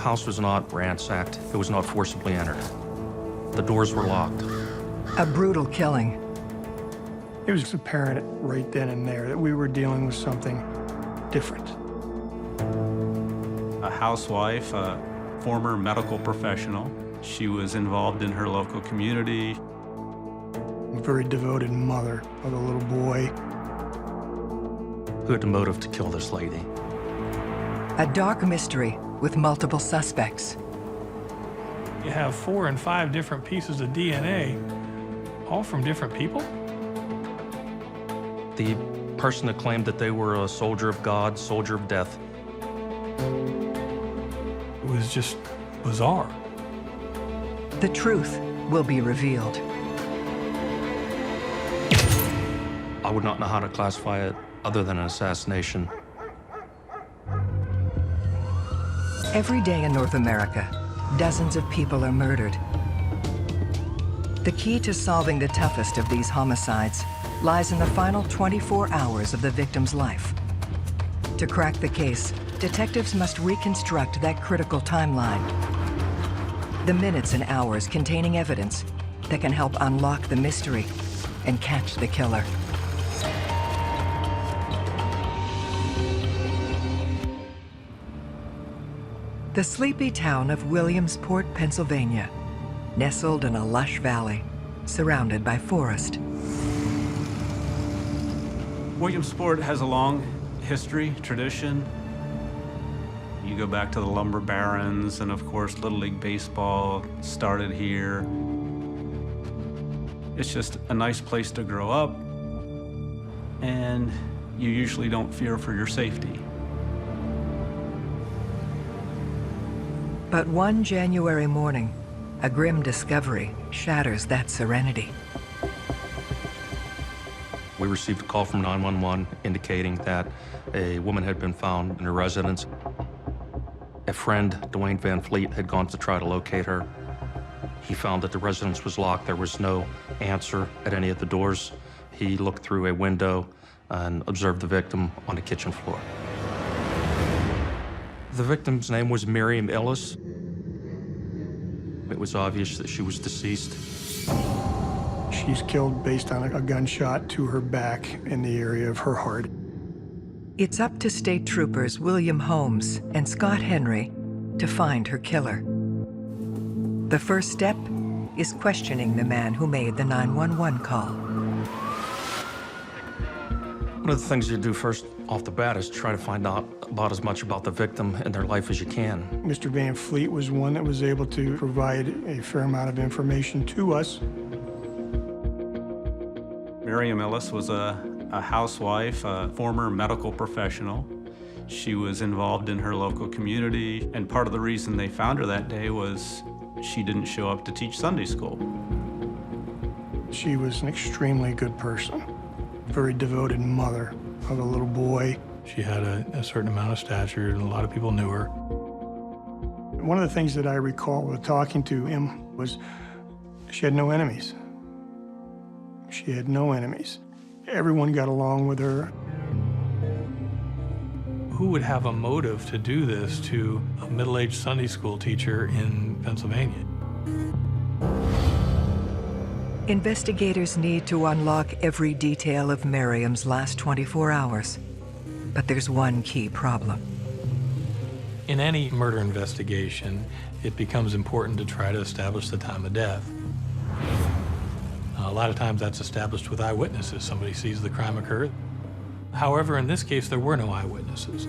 house was not ransacked. It was not forcibly entered. The doors were locked. A brutal killing. It was apparent right then and there that we were dealing with something different. A housewife, a former medical professional. She was involved in her local community. A very devoted mother of a little boy. Who had the motive to kill this lady? A dark mystery with multiple suspects. You have 4 and 5 different pieces of DNA, all from different people? The person that claimed that they were a soldier of God, soldier of death. It was just bizarre. The truth will be revealed. I would not know how to classify it other than an assassination. Every day in North America, dozens of people are murdered. The key to solving the toughest of these homicides lies in the final 24 hours of the victim's life. To crack the case, detectives must reconstruct that critical timeline. The minutes and hours containing evidence that can help unlock the mystery and catch the killer. The sleepy town of Williamsport, Pennsylvania, nestled in a lush valley, surrounded by forest. Williamsport has a long history, tradition. You go back to the lumber barons, and of course, Little League Baseball started here. It's just a nice place to grow up, and you usually don't fear for your safety. But one January morning, a grim discovery shatters that serenity. We received a call from 911 indicating that a woman had been found in her residence. A friend, Dwayne Van Fleet, had gone to try to locate her. He found that the residence was locked. There was no answer at any of the doors. He looked through a window and observed the victim on the kitchen floor. The victim's name was Miriam Ellis. It was obvious that she was deceased. She's killed based on a gunshot to her back in the area of her heart. It's up to state troopers William Holmes and Scott Henry to find her killer. The first step is questioning the man who made the 911 call. One of the things you do first off the bat is try to find out about as much about the victim and their life as you can. Mr. Van Fleet was one that was able to provide a fair amount of information to us. Miriam Ellis was a housewife, a former medical professional. She was involved in her local community, and part of the reason they found her that day was she didn't show up to teach Sunday school. She was an extremely good person, very devoted mother of a little boy. She had a certain amount of stature, and a lot of people knew her. One of the things that I recall with talking to him was she had no enemies. She had no enemies. Everyone got along with her. Who would have a motive to do this to a middle-aged Sunday school teacher in Pennsylvania? Investigators need to unlock every detail of Miriam's last 24 hours. But there's one key problem. In any murder investigation, it becomes important to try to establish the time of death. A lot of times that's established with eyewitnesses. Somebody sees the crime occur. However, in this case, there were no eyewitnesses.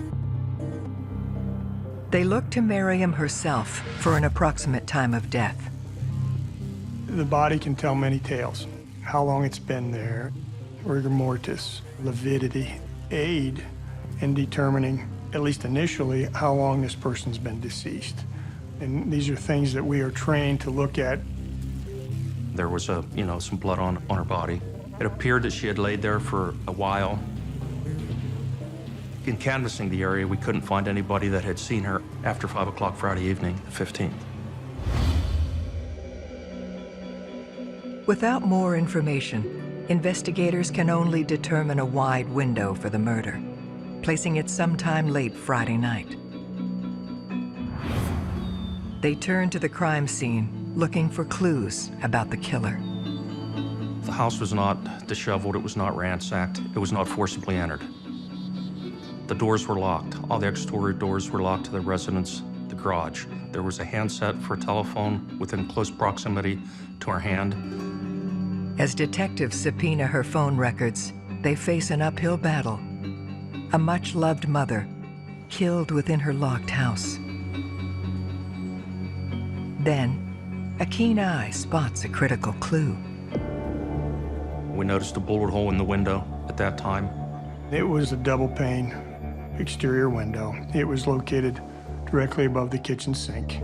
They look to Miriam herself for an approximate time of death. The body can tell many tales. How long it's been there, rigor mortis, lividity, aid in determining, at least initially, how long this person's been deceased. And these are things that we are trained to look at. There was some blood on her body. It appeared that she had laid there for a while. In canvassing the area, we couldn't find anybody that had seen her after 5 o'clock Friday evening, the 15th. Without more information, investigators can only determine a wide window for the murder, placing it sometime late Friday night. They turn to the crime scene, looking for clues about the killer. The house was not disheveled, it was not ransacked, it was not forcibly entered. The doors were locked. All the exterior doors were locked to the residence, the garage. There was a handset for a telephone within close proximity to her hand. As detectives subpoena her phone records, they face an uphill battle. A much-loved mother, killed within her locked house. Then, a keen eye spots a critical clue. We noticed a bullet hole in the window at that time. It was a double-pane exterior window. It was located directly above the kitchen sink.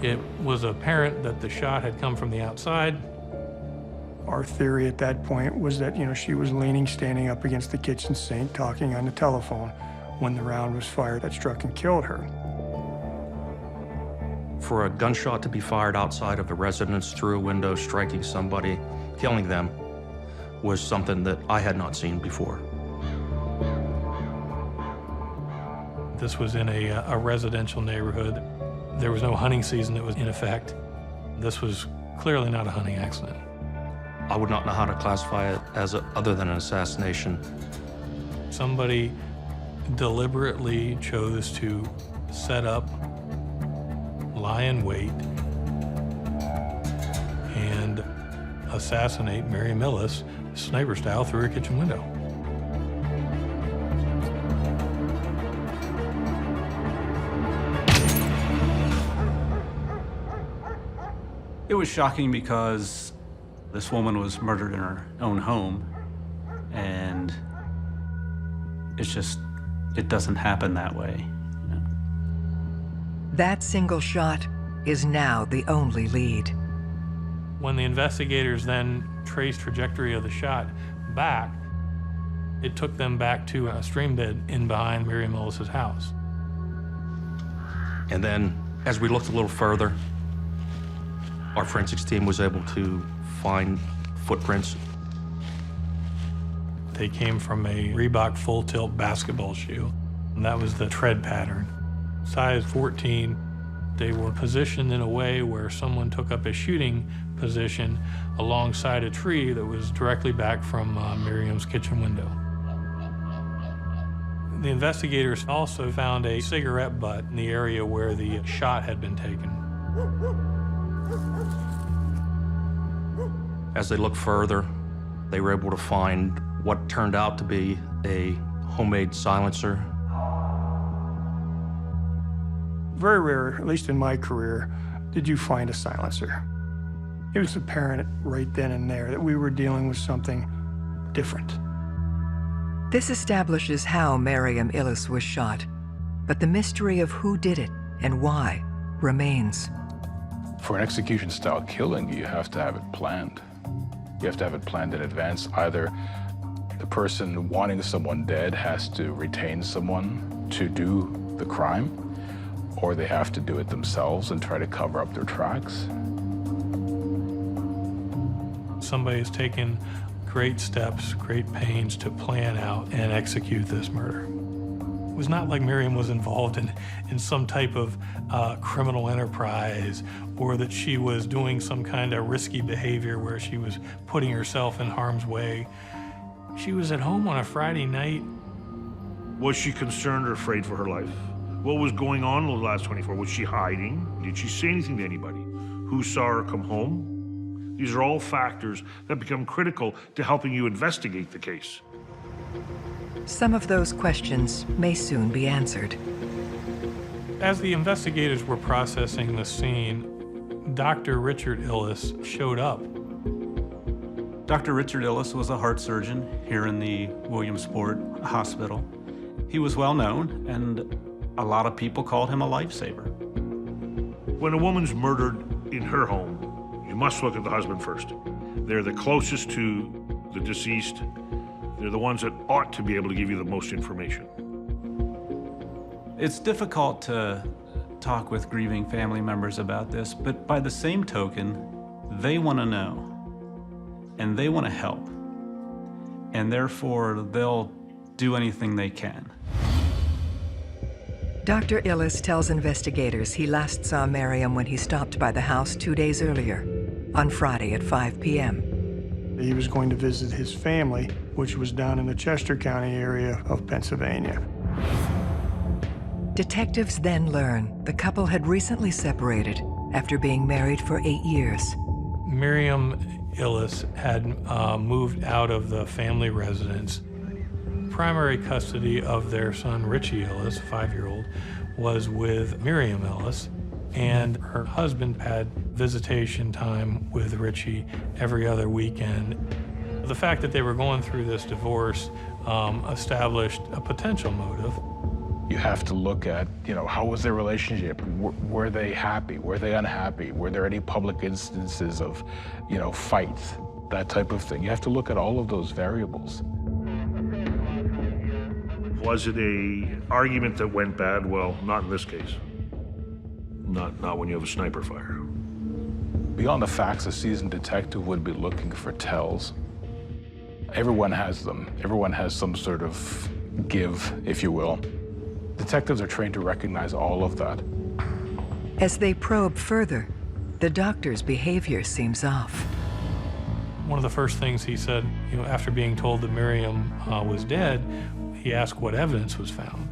It was apparent that the shot had come from the outside. Our theory at that point was that, she was leaning, standing up against the kitchen sink, talking on the telephone when the round was fired that struck and killed her. For a gunshot to be fired outside of the residence through a window, striking somebody, killing them, was something that I had not seen before. This was in a residential neighborhood. There was no hunting season that was in effect. This was clearly not a hunting accident. I would not know how to classify it as other than an assassination. Somebody deliberately chose to set up, lie in wait, and assassinate Miriam Ellis, sniper style, through her kitchen window. It was shocking because this woman was murdered in her own home, and it doesn't happen that way. That single shot is now the only lead. When the investigators then traced trajectory of the shot back, it took them back to a stream bed in behind Miriam Ellis's house. And then, as we looked a little further, our forensics team was able to find footprints. They came from a Reebok full-tilt basketball shoe, and that was the tread pattern. Size 14, they were positioned in a way where someone took up a shooting position alongside a tree that was directly back from Miriam's kitchen window. The investigators also found a cigarette butt in the area where the shot had been taken. As they looked further, they were able to find what turned out to be a homemade silencer. Very rare, at least in my career, did you find a silencer. It was apparent right then and there that we were dealing with something different. This establishes how Miriam Ellis was shot, but the mystery of who did it and why remains. For an execution-style killing, you have to have it planned. You have to have it planned in advance. Either the person wanting someone dead has to retain someone to do the crime, or they have to do it themselves and try to cover up their tracks. Somebody has taken great steps, great pains to plan out and execute this murder. It was not like Miriam was involved in some type of criminal enterprise, or that she was doing some kind of risky behavior where she was putting herself in harm's way. She was at home on a Friday night. Was she concerned or afraid for her life? What was going on in the last 24? Was she hiding? Did she say anything to anybody? Who saw her come home? These are all factors that become critical to helping you investigate the case. Some of those questions may soon be answered. As the investigators were processing the scene, Dr. Richard Ellis showed up. Dr. Richard Ellis was a heart surgeon here in the Williamsport Hospital. He was well known, and a lot of people called him a lifesaver. When a woman's murdered in her home, you must look at the husband first. They're the closest to the deceased. They're the ones that ought to be able to give you the most information. It's difficult to talk with grieving family members about this, but by the same token, they want to know, and they want to help, and therefore they'll do anything they can. Dr. Ellis tells investigators he last saw Miriam when he stopped by the house 2 days earlier, on Friday at 5 p.m. He was going to visit his family, which was down in the Chester County area of Pennsylvania. Detectives then learn the couple had recently separated after being married for 8 years. Miriam Ellis had moved out of the family residence. Primary custody of their son, Richie Ellis, 5-year-old, was with Miriam Ellis, and her husband had visitation time with Richie every other weekend. The fact that they were going through this divorce established a potential motive. You have to look at, how was their relationship? Were they happy? Were they unhappy? Were there any public instances of, fights, that type of thing? You have to look at all of those variables. Was it a argument that went bad? Well, not in this case. Not when you have a sniper fire. Beyond the facts, a seasoned detective would be looking for tells. Everyone has them. Everyone has some sort of give, if you will. Detectives are trained to recognize all of that. As they probe further, the doctor's behavior seems off. One of the first things he said, after being told that Miriam was dead, he asked what evidence was found,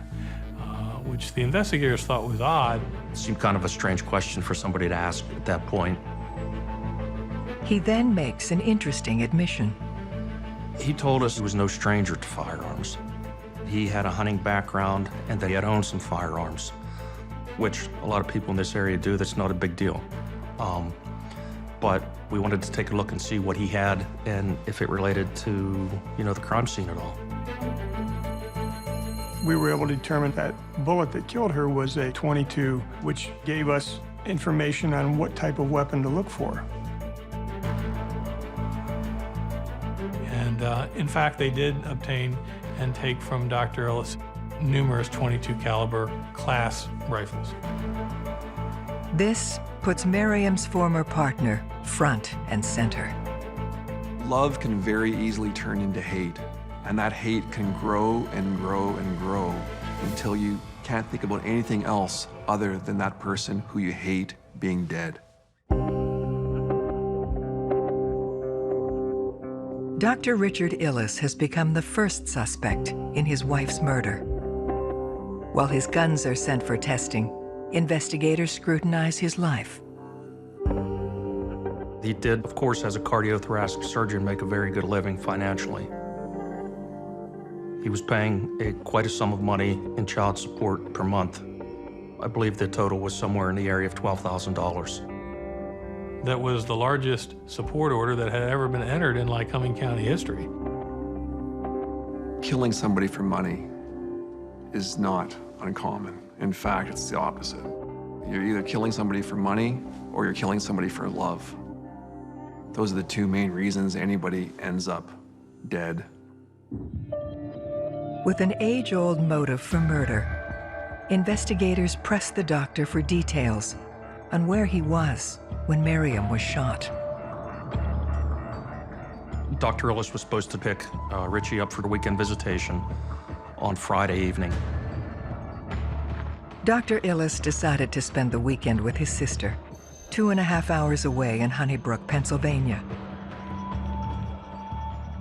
which the investigators thought was odd. It seemed kind of a strange question for somebody to ask at that point. He then makes an interesting admission. He told us he was no stranger to firearms. He had a hunting background and that he had owned some firearms, which a lot of people in this area do. That's not a big deal. But we wanted to take a look and see what he had and if it related to, the crime scene at all. We were able to determine that bullet that killed her was a .22, which gave us information on what type of weapon to look for. And in fact, they did obtain and take from Dr. Ellis numerous .22 caliber class rifles. This puts Miriam's former partner front and center. Love can very easily turn into hate, and that hate can grow and grow and grow until you can't think about anything else other than that person who you hate being dead. Dr. Richard Ellis has become the first suspect in his wife's murder. While his guns are sent for testing, investigators scrutinize his life. He did, of course, as a cardiothoracic surgeon, make a very good living financially. He was paying quite a sum of money in child support per month. I believe the total was somewhere in the area of $12,000. That was the largest support order that had ever been entered in Lycoming County history. Killing somebody for money is not uncommon. In fact, it's the opposite. You're either killing somebody for money or you're killing somebody for love. Those are the two main reasons anybody ends up dead. With an age-old motive for murder, investigators press the doctor for details on where he was when Miriam was shot. Dr. Ellis was supposed to pick Richie up for the weekend visitation on Friday evening. Dr. Ellis decided to spend the weekend with his sister, 2.5 hours away in Honeybrook, Pennsylvania.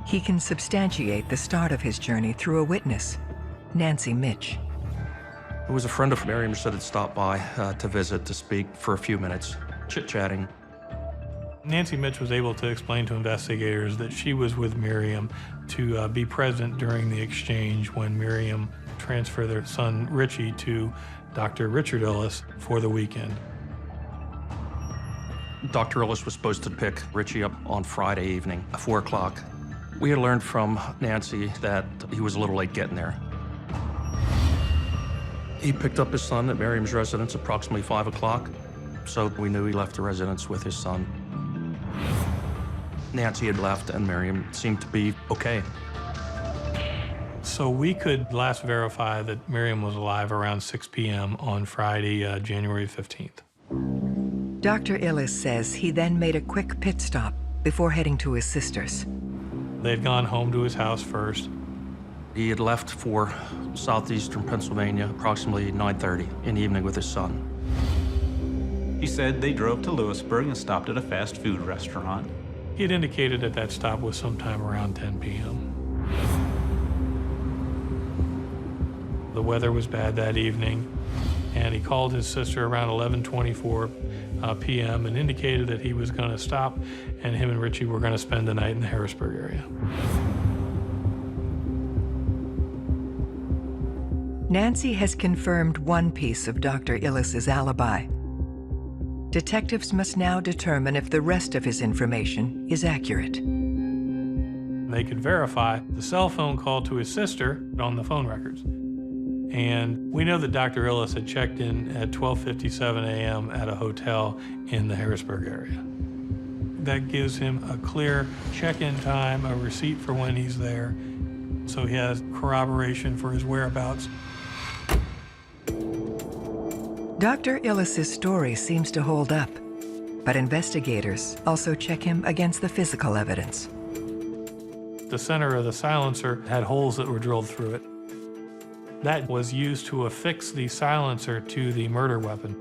He can substantiate the start of his journey through a witness, Nancy Mitch. It was a friend of Miriam's that had stopped by to visit, to speak for a few minutes, chit-chatting. Nancy Mitch was able to explain to investigators that she was with Miriam to be present during the exchange when Miriam transferred their son Richie to Dr. Richard Ellis for the weekend. Dr. Ellis was supposed to pick Richie up on Friday evening at 4 o'clock. We had learned from Nancy that he was a little late getting there. He picked up his son at Miriam's residence approximately 5 o'clock, so we knew he left the residence with his son. Nancy had left and Miriam seemed to be okay. So we could last verify that Miriam was alive around 6 p.m. on Friday, January 15th. Dr. Ellis says he then made a quick pit stop before heading to his sister's. They'd gone home to his house first. He had left for southeastern Pennsylvania approximately 9:30 in the evening with his son. He said they drove to Lewisburg and stopped at a fast food restaurant. He had indicated that that stop was sometime around 10 p.m. The weather was bad that evening, and he called his sister around 11:24 p.m. and indicated that he was going to stop, and him and Richie were going to spend the night in the Harrisburg area. Nancy has confirmed one piece of Dr. Ellis's alibi. Detectives must now determine if the rest of his information is accurate. They could verify the cell phone call to his sister on the phone records. And we know that Dr. Ellis had checked in at 12:57 a.m. at a hotel in the Harrisburg area. That gives him a clear check-in time, a receipt for when he's there, so he has corroboration for his whereabouts. Dr. Ellis's story seems to hold up, but investigators also check him against the physical evidence. The center of the silencer had holes that were drilled through it. That was used to affix the silencer to the murder weapon.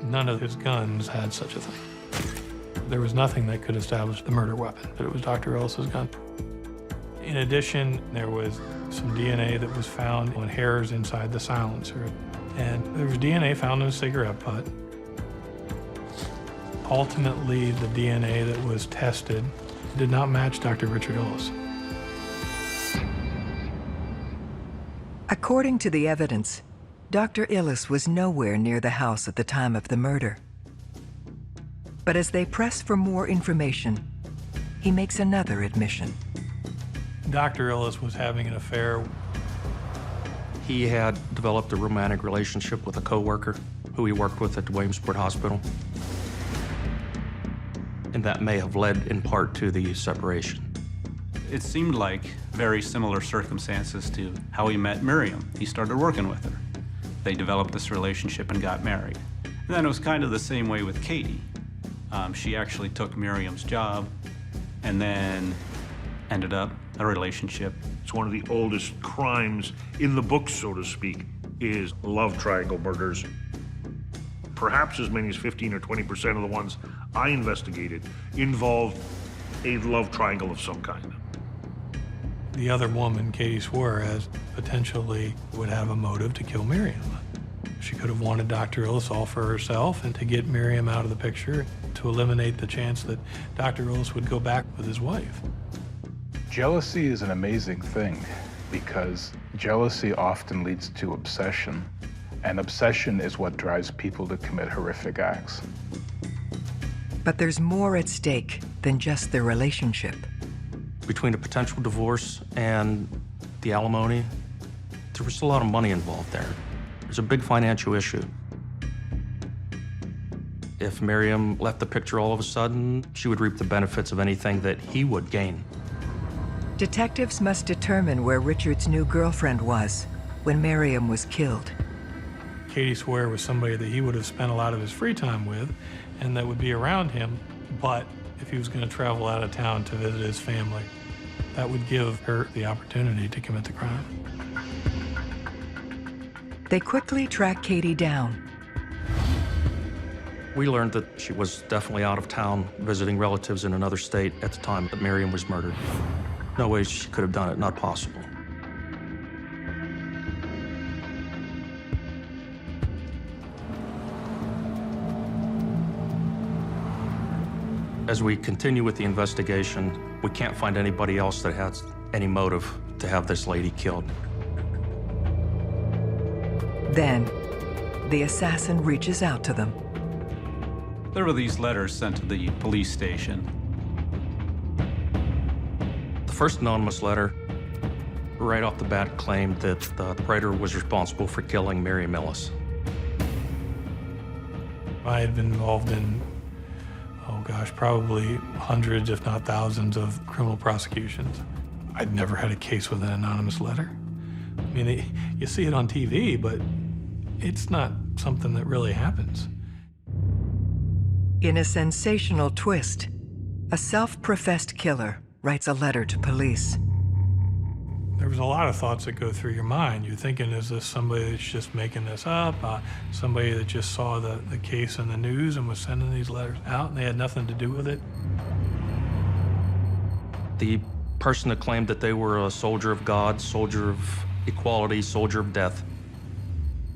None of his guns had such a thing. There was nothing that could establish the murder weapon, but it was Dr. Ellis's gun. In addition, there was some DNA that was found on hairs inside the silencer. And there was DNA found in a cigarette butt. Ultimately, the DNA that was tested did not match Dr. Richard Ellis. According to the evidence, Dr. Ellis was nowhere near the house at the time of the murder. But as they press for more information, he makes another admission. Dr. Ellis was having an affair. He had developed a romantic relationship with a coworker who he worked with at the Williamsport Hospital. And that may have led in part to the separation. It seemed like very similar circumstances to how he met Miriam. He started working with her. They developed this relationship and got married. And then it was kind of the same way with Katie. She actually took Miriam's job and then ended up a relationship. It's one of the oldest crimes in the books, so to speak, is love triangle murders. Perhaps as many as 15 or 20% of the ones I investigated involved a love triangle of some kind. The other woman, Katie Suarez, potentially would have a motive to kill Miriam. She could have wanted Dr. Ellis all for herself and to get Miriam out of the picture to eliminate the chance that Dr. Ellis would go back with his wife. Jealousy is an amazing thing because jealousy often leads to obsession, and obsession is what drives people to commit horrific acts. But there's more at stake than just their relationship. Between a potential divorce and the alimony, there was a lot of money involved there. There's a big financial issue. If Miriam left the picture all of a sudden, she would reap the benefits of anything that he would gain. Detectives must determine where Richard's new girlfriend was when Miriam was killed. Katie Suarez was somebody that he would have spent a lot of his free time with and that would be around him, but if he was going to travel out of town to visit his family, that would give her the opportunity to commit the crime. They quickly track Katie down. We learned that she was definitely out of town visiting relatives in another state at the time that Miriam was murdered. No way she could have done it, not possible. As we continue with the investigation, we can't find anybody else that has any motive to have this lady killed. Then, the assassin reaches out to them. There were these letters sent to the police station. The first anonymous letter, right off the bat, claimed that the writer was responsible for killing Miriam Ellis. I had been involved in, oh gosh, probably hundreds, if not thousands, of criminal prosecutions. I'd never had a case with an anonymous letter. I mean, you see it on TV, but it's not something that really happens. In a sensational twist, a self-professed killer writes a letter to police. There was a lot of thoughts that go through your mind. You're thinking, is this somebody that's just making this up? Somebody that just saw the case in the news and was sending these letters out and they had nothing to do with it? The person that claimed that they were a soldier of God, soldier of equality, soldier of death,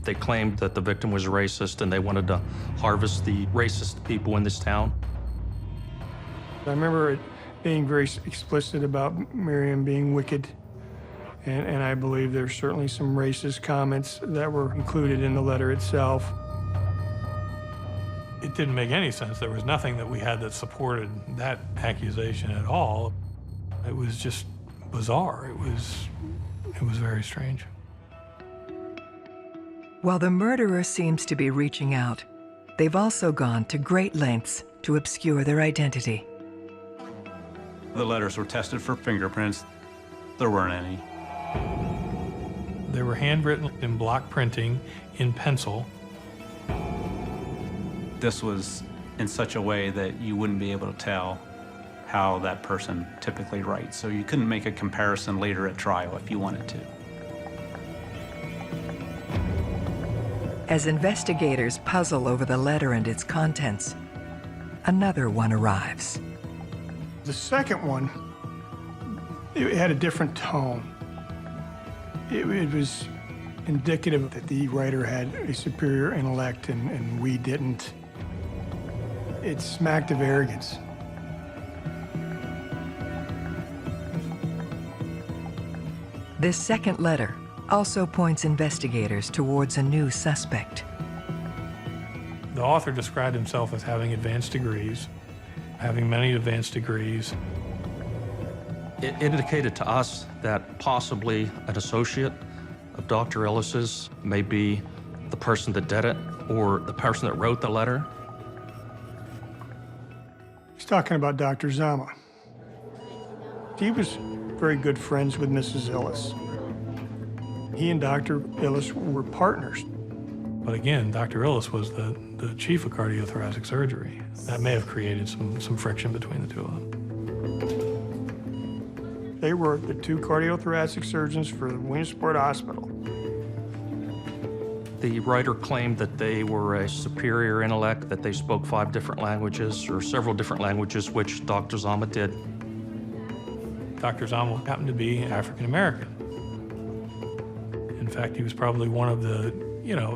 they claimed that the victim was racist and they wanted to harvest the racist people in this town. I remember it being very explicit about Miriam being wicked. And I believe there's certainly some racist comments that were included in the letter itself. It didn't make any sense. There was nothing that we had that supported that accusation at all. It was just bizarre. It was very strange. While the murderer seems to be reaching out, they've also gone to great lengths to obscure their identity. The letters were tested for fingerprints. There weren't any. They were handwritten in block printing in pencil. This was in such a way that you wouldn't be able to tell how that person typically writes. So you couldn't make a comparison later at trial if you wanted to. As investigators puzzle over the letter and its contents, another one arrives. The second one, it had a different tone. It was indicative that the writer had a superior intellect and we didn't. It smacked of arrogance. This second letter also points investigators towards a new suspect. The author described himself as having advanced degrees, having many advanced degrees. It indicated to us that possibly an associate of Dr. Ellis's may be the person that did it or the person that wrote the letter. He's talking about Dr. Zama. He was very good friends with Mrs. Ellis. He and Dr. Ellis were partners. But again, Dr. Ellis was the chief of cardiothoracic surgery. That may have created some friction between the two of them. They were the two cardiothoracic surgeons for Williamsport Hospital. The writer claimed that they were a superior intellect, that they spoke 5 different languages or several different languages, which Dr. Zama did. Dr. Zama happened to be African American. In fact, he was probably one of the,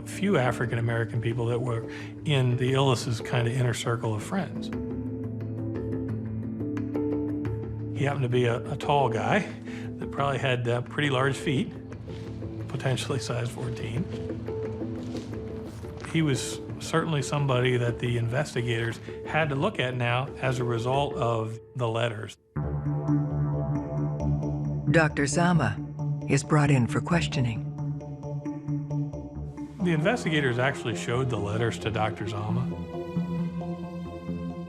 few African American people that were in the Ellis's kind of inner circle of friends. He happened to be a tall guy that probably had pretty large feet, potentially size 14. He was certainly somebody that the investigators had to look at now as a result of the letters. Dr. Zama is brought in for questioning. The investigators actually showed the letters to Dr. Zama.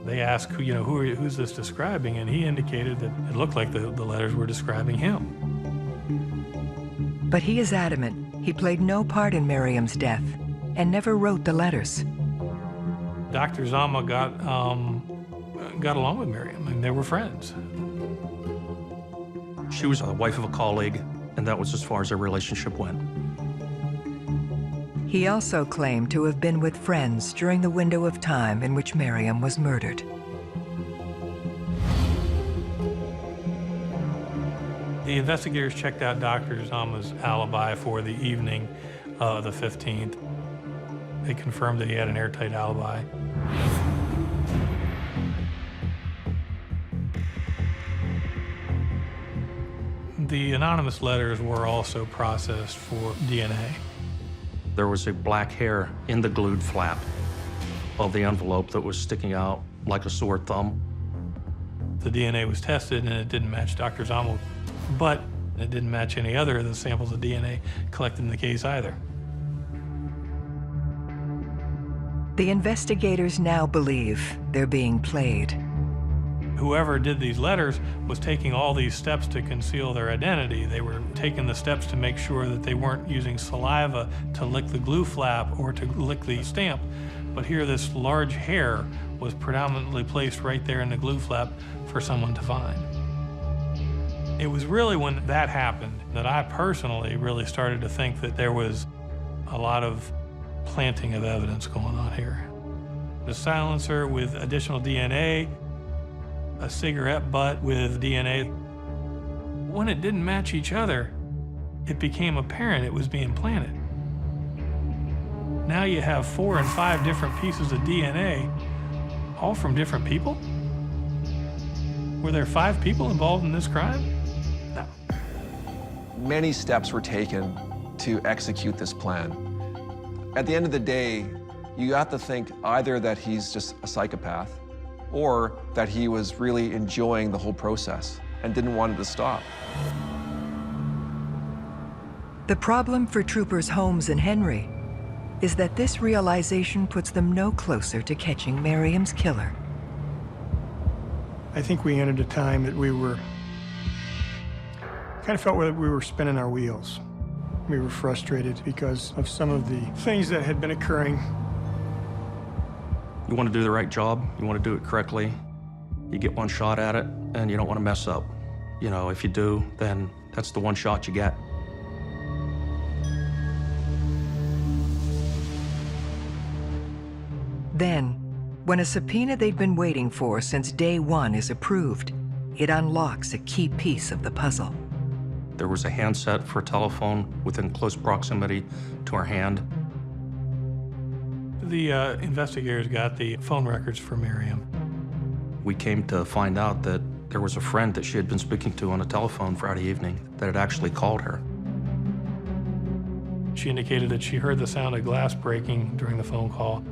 They asked, who's this describing? And he indicated that it looked like the letters were describing him. But he is adamant he played no part in Miriam's death and never wrote the letters. Dr. Zama got along with Miriam, and they were friends. She was a wife of a colleague, and that was as far as their relationship went. He also claimed to have been with friends during the window of time in which Miriam was murdered. The investigators checked out Dr. Zama's alibi for the evening of the 15th. They confirmed that he had an airtight alibi. The anonymous letters were also processed for DNA. There was a black hair in the glued flap of the envelope that was sticking out like a sore thumb. The DNA was tested and it didn't match Dr. Zama, but it didn't match any other of the samples of DNA collected in the case either. The investigators now believe they're being played. Whoever did these letters was taking all these steps to conceal their identity. They were taking the steps to make sure that they weren't using saliva to lick the glue flap or to lick the stamp. But here, this large hair was predominantly placed right there in the glue flap for someone to find. It was really when that happened that I personally really started to think that there was a lot of planting of evidence going on here. A silencer with additional DNA, a cigarette butt with DNA. When it didn't match each other, it became apparent it was being planted. Now you have 4 and 5 different pieces of DNA, all from different people? Were there 5 people involved in this crime? No. Many steps were taken to execute this plan. At the end of the day, you have to think either that he's just a psychopath or that he was really enjoying the whole process and didn't want it to stop. The problem for troopers Holmes and Henry is that this realization puts them no closer to catching Miriam's killer. I think we entered a time that we were, kind of felt like we were spinning our wheels. We were frustrated because of some of the things that had been occurring. You want to do the right job, you want to do it correctly, you get one shot at it, and you don't want to mess up. You know, if you do, then that's the one shot you get. Then, when a subpoena they'd been waiting for since day one is approved, it unlocks a key piece of the puzzle. There was a handset for a telephone within close proximity to our hand. The investigators got the phone records for Miriam. We came to find out that there was a friend that she had been speaking to on the telephone Friday evening that had actually called her. She indicated that she heard the sound of glass breaking during the phone call,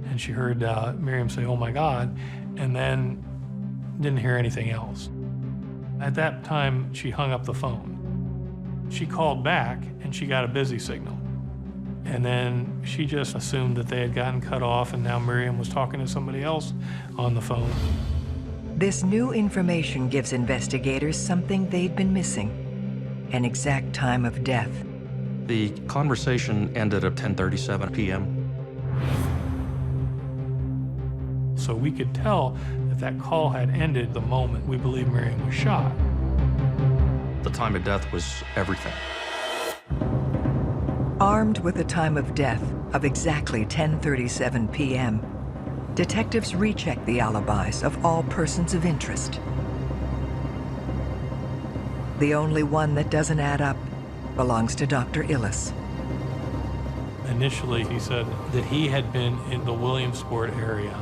and she heard Miriam say, "Oh my God," and then didn't hear anything else. At that time, she hung up the phone. She called back, and she got a busy signal. And then she just assumed that they had gotten cut off, and now Miriam was talking to somebody else on the phone. This new information gives investigators something they'd been missing: an exact time of death. The conversation ended at 10:37 p.m. So we could tell that that call had ended the moment we believe Miriam was shot. The time of death was everything. Armed with the time of death of exactly 10:37 p.m., detectives recheck the alibis of all persons of interest. The only one that doesn't add up belongs to Dr. Ellis. Initially, he said that he had been in the Williamsport area,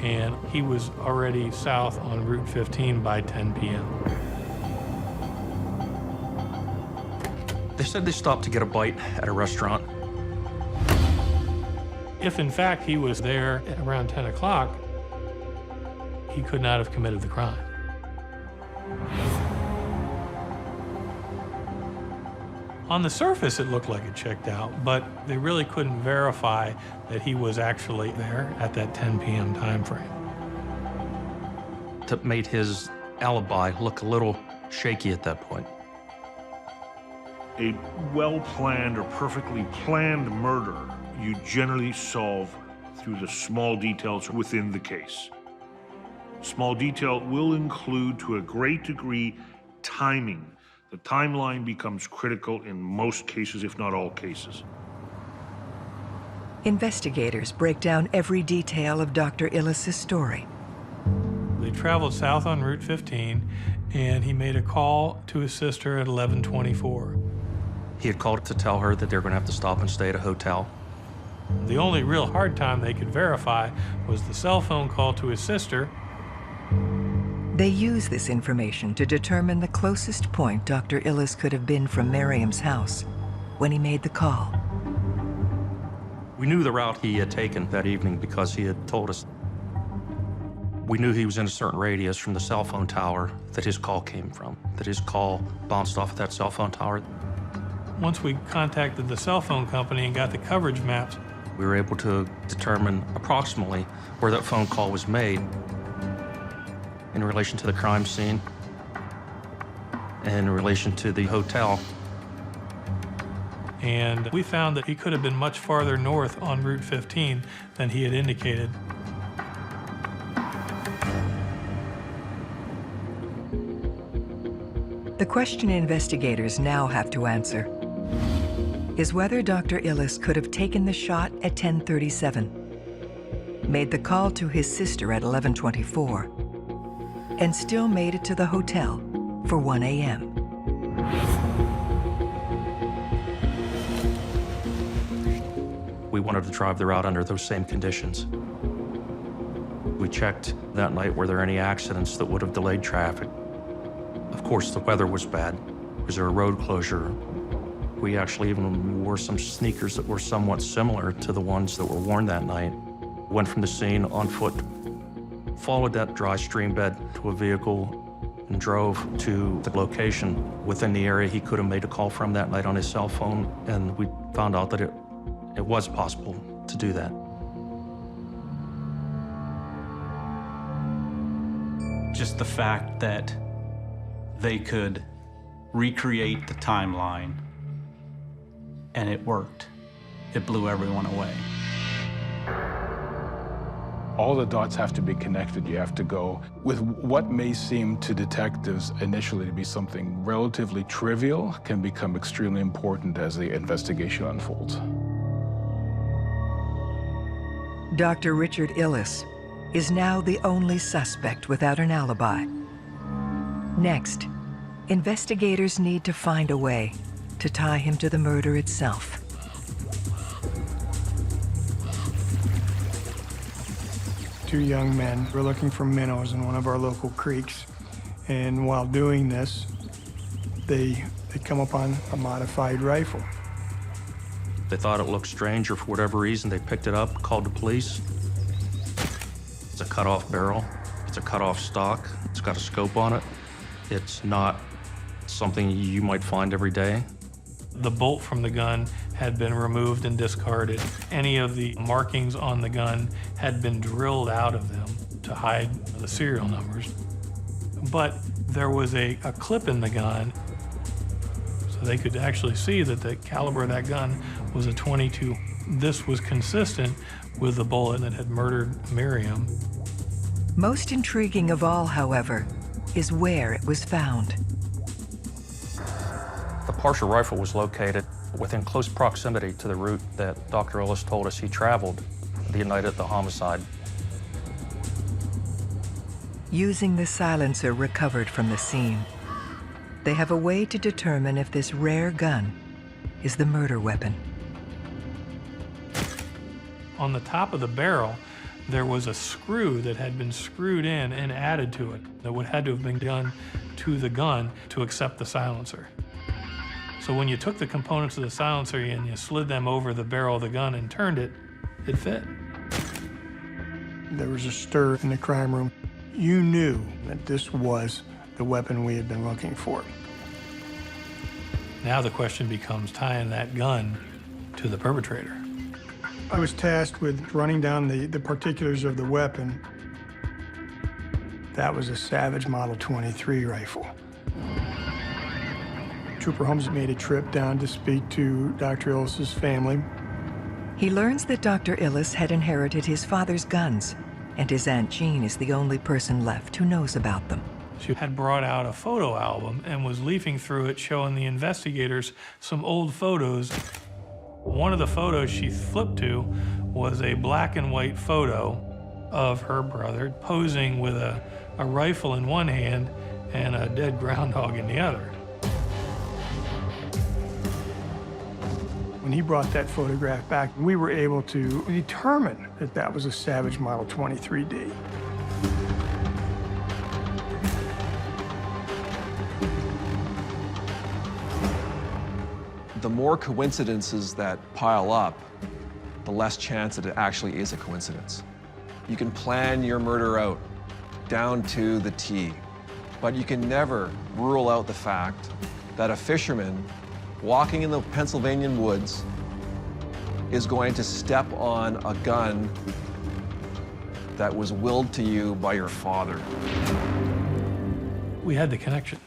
and he was already south on Route 15 by 10 p.m. They said they stopped to get a bite at a restaurant. If in fact he was there at around 10 o'clock, he could not have committed the crime. On the surface, it looked like it checked out, but they really couldn't verify that he was actually there at that 10 p.m. time frame. That made his alibi look a little shaky at that point. A well-planned or perfectly planned murder, you generally solve through the small details within the case. Small detail will include, to a great degree, timing. The timeline becomes critical in most cases, if not all cases. Investigators break down every detail of Dr. Ellis' story. They traveled south on Route 15, and he made a call to his sister at 11:24. He had called to tell her that they were going to have to stop and stay at a hotel. The only real hard time they could verify was the cell phone call to his sister. They use this information to determine the closest point Dr. Ellis could have been from Miriam's house when he made the call. We knew the route he had taken that evening because he had told us. We knew he was in a certain radius from the cell phone tower that his call came from, that his call bounced off of that cell phone tower. Once we contacted the cell phone company and got the coverage maps, we were able to determine approximately where that phone call was made in relation to the crime scene and in relation to the hotel. and we found that he could have been much farther north on Route 15 than he had indicated. The question investigators now have to answer is whether Dr. Ellis could have taken the shot at 10:37, made the call to his sister at 11:24, and still made it to the hotel for 1 a.m. We wanted to drive the route under those same conditions. We checked that night, were there any accidents that would have delayed traffic? Of course, the weather was bad. Was there a road closure? We actually even wore some sneakers that were somewhat similar to the ones that were worn that night. Went from the scene on foot, followed that dry stream bed to a vehicle, and drove to the location within the area he could have made a call from that night on his cell phone, and we found out that it was possible to do that. Just the fact that they could recreate the timeline and it worked, it blew everyone away. All the dots have to be connected. You have to go with what may seem to detectives initially to be something relatively trivial can become extremely important as the investigation unfolds. Dr. Richard Ellis is now the only suspect without an alibi. Next, investigators need to find a way to tie him to the murder itself. Two young men were looking for minnows in one of our local creeks, and while doing this, they come upon a modified rifle. They thought it looked strange, or for whatever reason, they picked it up, called the police. It's a cut-off barrel. It's a cut-off stock. It's got a scope on it. It's not something you might find every day. The bolt from the gun had been removed and discarded. Any of the markings on the gun had been drilled out of them to hide the serial numbers. But there was a clip in the gun, so they could actually see that the caliber of that gun was a .22. This was consistent with the bullet that had murdered Miriam. Most intriguing of all, however, is where it was found. The partial rifle was located within close proximity to the route that Dr. Ellis told us he traveled the night at the homicide. Using the silencer recovered from the scene, they have a way to determine if this rare gun is the murder weapon. On the top of the barrel, there was a screw that had been screwed in and added to it that would had to have been done to the gun to accept the silencer. So when you took the components of the silencer and you slid them over the barrel of the gun and turned it, it fit. There was a stir in the crime room. You knew that this was the weapon we had been looking for. Now the question becomes tying that gun to the perpetrator. I was tasked with running down the particulars of the weapon. That was a Savage Model 23 rifle. Trooper Holmes made a trip down to speak to Dr. Ellis's family. He learns that Dr. Ellis had inherited his father's guns, and his Aunt Jean is the only person left who knows about them. She had brought out a photo album and was leafing through it, showing the investigators some old photos. One of the photos she flipped to was a black and white photo of her brother posing with a rifle in one hand and a dead groundhog in the other. When he brought that photograph back, we were able to determine that that was a Savage Model 23D. The more coincidences that pile up, the less chance that it actually is a coincidence. You can plan your murder out down to the T, but you can never rule out the fact that a fisherman walking in the Pennsylvania woods is going to step on a gun that was willed to you by your father. We had the connection.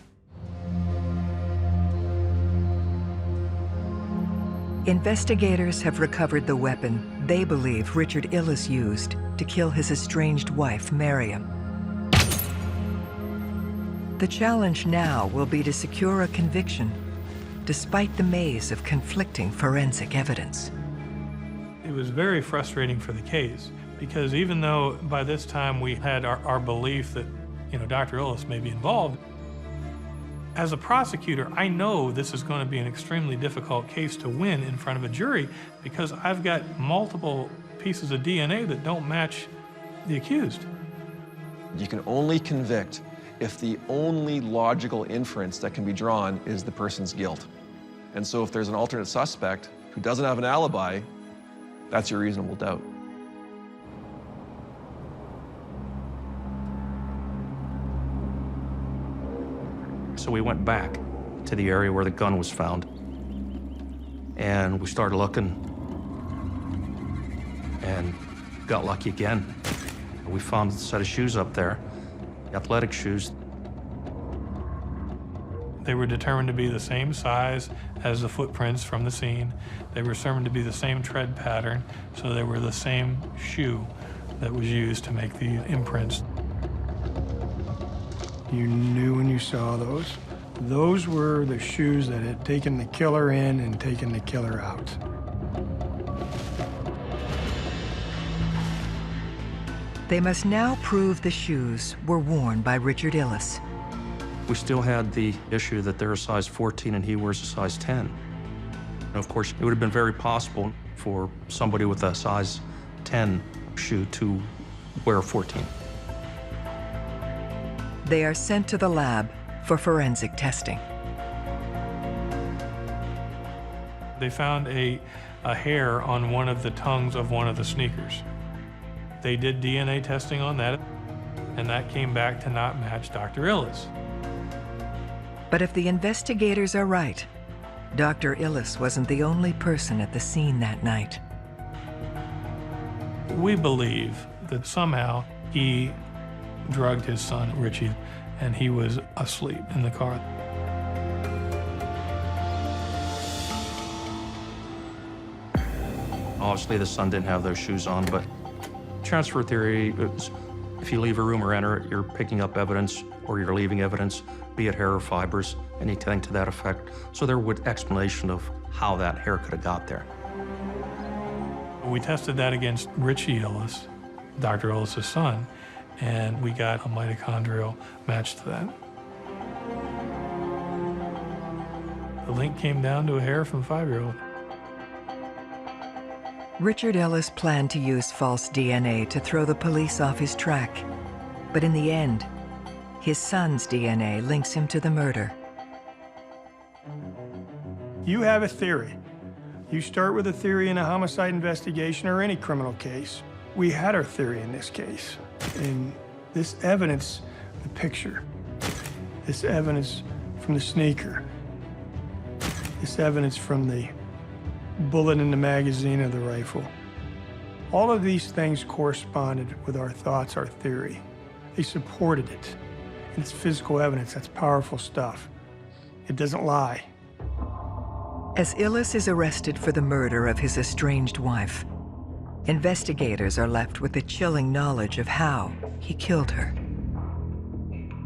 Investigators have recovered the weapon they believe Richard Ellis used to kill his estranged wife, Miriam. The challenge now will be to secure a conviction, despite the maze of conflicting forensic evidence. It was very frustrating for the case, because even though by this time we had our belief that, Dr. Ellis may be involved, as a prosecutor, I know this is going to be an extremely difficult case to win in front of a jury, because I've got multiple pieces of DNA that don't match the accused. You can only convict if the only logical inference that can be drawn is the person's guilt. And so if there's an alternate suspect who doesn't have an alibi, that's your reasonable doubt. So we went back to the area where the gun was found, and we started looking and got lucky again. We found a set of shoes up there, athletic shoes. They were determined to be the same size as the footprints from the scene. They were determined to be the same tread pattern, so they were the same shoe that was used to make the imprints. You knew when you saw those. Those were the shoes that had taken the killer in and taken the killer out. They must now prove the shoes were worn by Richard Ellis. We still had the issue that they're a size 14 and he wears a size 10. And of course, it would have been very possible for somebody with a size 10 shoe to wear a 14. They are sent to the lab for forensic testing. They found a hair on one of the tongues of one of the sneakers. They did DNA testing on that, and that came back to not match Dr. Ellis. But if the investigators are right, Dr. Ellis wasn't the only person at the scene that night. We believe that somehow he drugged his son, Richie, and he was asleep in the car. Obviously, the son didn't have those shoes on, but transfer theory is if you leave a room or enter it, you're picking up evidence or you're leaving evidence, be it hair or fibers, anything to that effect. So there would explanation of how that hair could have got there. We tested that against Richie Ellis, Dr. Ellis' son, and we got a mitochondrial match to that. The link came down to a hair from a 5-year-old. Richard Ellis planned to use false DNA to throw the police off his track. But in the end, his son's DNA links him to the murder. You have a theory. You start with a theory in a homicide investigation or any criminal case. We had our theory in this case. And this evidence, the picture, this evidence from the sneaker, this evidence from the bullet in the magazine of the rifle. All of these things corresponded with our thoughts, our theory. They supported it. And it's physical evidence. That's powerful stuff. It doesn't lie. As Ellis is arrested for the murder of his estranged wife, investigators are left with the chilling knowledge of how he killed her.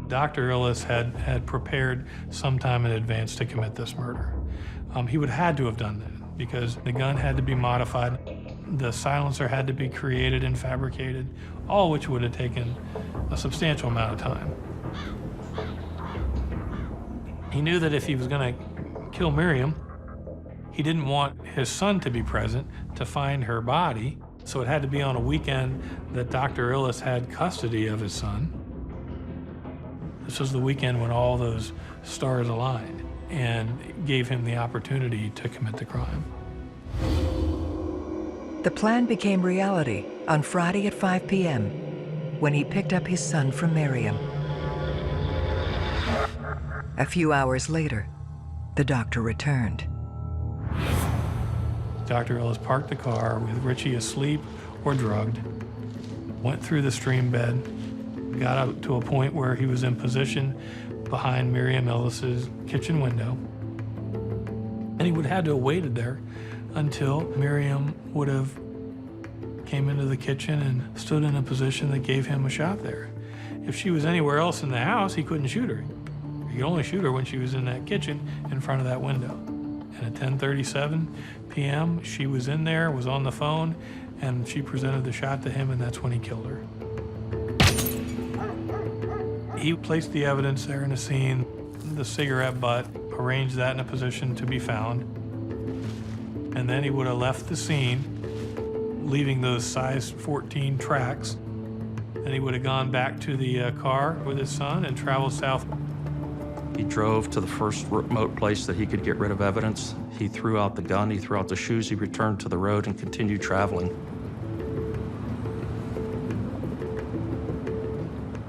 Dr. Ellis had prepared some time in advance to commit this murder. He would have had to have done that because the gun had to be modified, the silencer had to be created and fabricated, all which would have taken a substantial amount of time. He knew that if he was going to kill Miriam, he didn't want his son to be present to find her body, so it had to be on a weekend that Dr. Ellis had custody of his son. This was the weekend when all those stars aligned and gave him the opportunity to commit the crime. The plan became reality on Friday at 5 p.m. when he picked up his son from Miriam. A few hours later, the doctor returned. Dr. Ellis parked the car with Richie asleep or drugged, went through the stream bed, got up to a point where he was in position behind Miriam Ellis's kitchen window. And he would have had to have waited there until Miriam would have came into the kitchen and stood in a position that gave him a shot there. If she was anywhere else in the house, he couldn't shoot her. You could only shoot her when she was in that kitchen in front of that window. And at 10:37 p.m., she was in there, was on the phone, and she presented the shot to him, and that's when he killed her. He placed the evidence there in the scene, the cigarette butt, arranged that in a position to be found, and then he would have left the scene, leaving those size 14 tracks. Then he would have gone back to the car with his son and traveled south. He drove to the first remote place that he could get rid of evidence. He threw out the gun, he threw out the shoes, he returned to the road and continued traveling.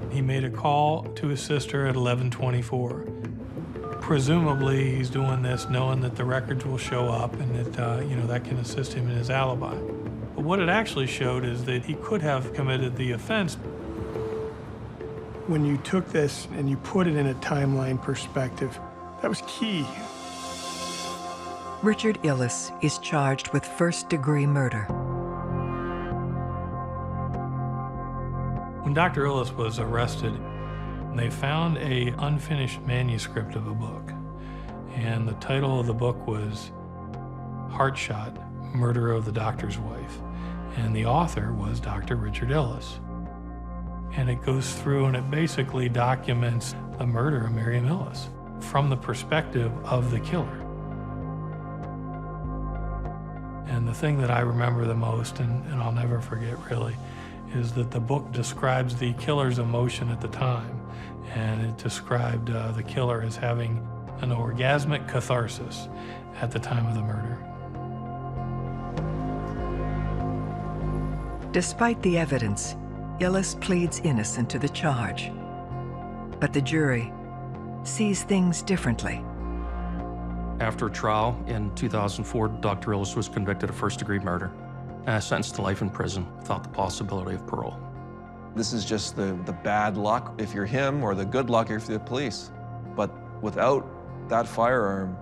He made a call to his sister at 11:24. Presumably, he's doing this knowing that the records will show up and that, that can assist him in his alibi. But what it actually showed is that he could have committed the offense. When you took this and you put it in a timeline perspective, that was key. Richard Ellis is charged with first-degree murder. When Dr. Ellis was arrested, they found an unfinished manuscript of a book. And the title of the book was Heartshot, Murder of the Doctor's Wife. And the author was Dr. Richard Ellis. And it goes through and it basically documents the murder of Miriam Ellis from the perspective of the killer. And the thing that I remember the most, and I'll never forget really, is that the book describes the killer's emotion at the time. And it described the killer as having an orgasmic catharsis at the time of the murder. Despite the evidence, Ellis pleads innocent to the charge. But the jury sees things differently. After a trial in 2004, Dr. Ellis was convicted of first-degree murder and sentenced to life in prison without the possibility of parole. This is just the bad luck if you're him, or the good luck if you're the police. But without that firearm,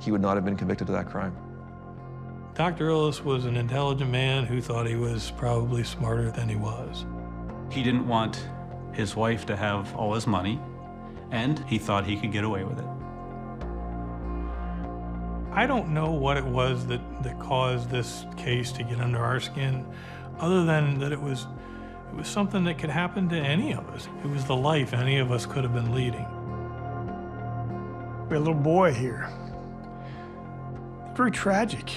he would not have been convicted of that crime. Dr. Ellis was an intelligent man who thought he was probably smarter than he was. He didn't want his wife to have all his money, and he thought he could get away with it. I don't know what it was that caused this case to get under our skin, other than that it was something that could happen to any of us. It was the life any of us could have been leading. We had a little boy here. Very tragic.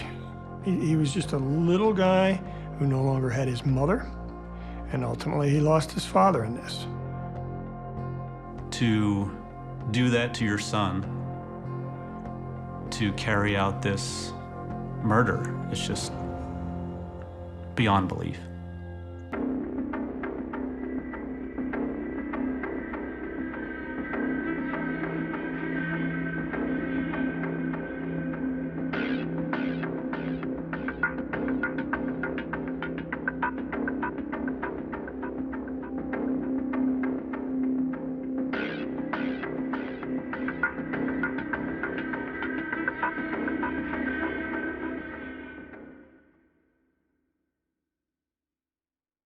He was just a little guy who no longer had his mother, and ultimately he lost his father in this. To do that to your son, to carry out this murder, is just beyond belief.